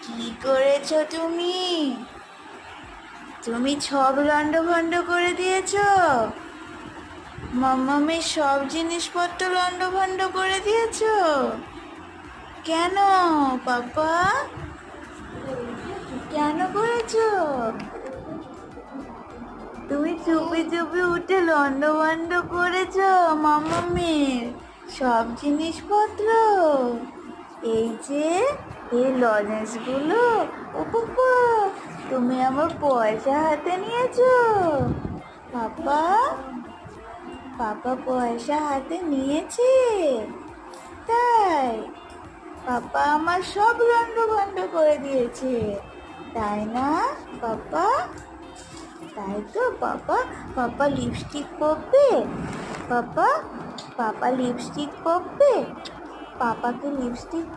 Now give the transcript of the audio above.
কি করেছো তুমি? তুমি সব লন্ডভন্ড করে দিয়েছো। মাম্মামের সব জিনিসপত্র লন্ডভন্ড করে দিয়েছো। কেন পাপা? কেন করেছো? তুমি চুপি চুপি উঠে লন্ডভন্ড করেছো মাম্মামের সব জিনিসপত্র। এই যে এই লজেন্সগুলো, ও পাপা, তুমি আমার পয়সা হাতে নিয়েছো। পাপা, পাপা পয়সা হাতে নিয়েছে। তাই পাপা আমার সব লন্ডভন্ড করে দিয়েছে, তাই না পাপা? তাই তো পাপা। পাপা লিপস্টিক পরবে। পাপা, পাপা লিপস্টিক পরবে। পাপাকে লিপস্টিক